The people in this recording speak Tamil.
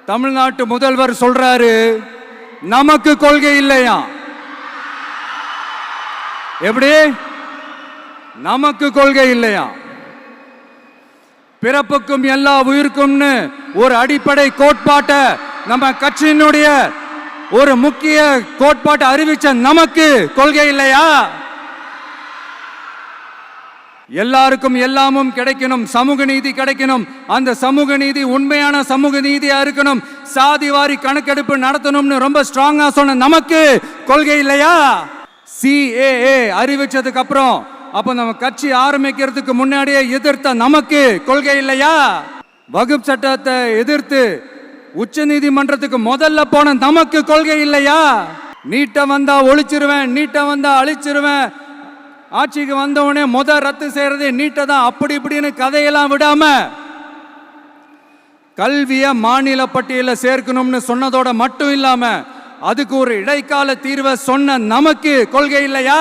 தமிழ்நாட்டு முதல்வர் சொல்றாரு, நமக்கு கொள்கை இல்லையா? எப்படி? நமக்கு கொள்கை இல்லையா? பிறப்புக்கும் எல்லா உயிருக்கும்னு ஒரு அடிப்படை கோட்பாட்டை நம்ம கட்சியினுடைய ஒரு முக்கிய கோட்பாட்டை அறிவிச்ச நமக்கு கொள்கை இல்லையா? எல்லாருக்கும் எல்லாமும் கிடைக்கணும், சமூக நீதி கிடைக்கணும், அந்த சமூக நீதி உண்மையான சமூக நீதியா இருக்கணும், சாதி வாரி கணக்கெடுப்பு நடத்தணும்னு ரொம்ப ஸ்ட்ராங்கா சொன்ன நமக்கு கொள்கை இல்லையா? CAA அறிவிச்சதுக்கு அப்புறம் அப்ப நம்ம கட்சி ஆரம்பிக்கிறதுக்கு முன்னாடியே எதிர்த்த நமக்கு கொள்கை இல்லையா? வகுப்பு சட்டத்தை எதிர்த்து உச்ச நீதிமன்றத்துக்கு முதல்ல போன நமக்கு கொள்கை இல்லையா? நீட்ட வந்தா ஒழிச்சிருவேன், நீட்ட வந்தா அழிச்சிருவேன், ஆட்சிக்கு வந்தவனே ரத்து செய்யறதே நீட்ட தான், அப்படி இப்படின்னு கதையெல்லாம் விடாம கல்விய மாநில பட்டியல சேர்க்கணும்னு சொன்னதோட மட்டும் இல்லாம அதுக்கு ஒரு இடைக்கால தீர்வை சொன்ன நமக்கு கொள்கை இல்லையா?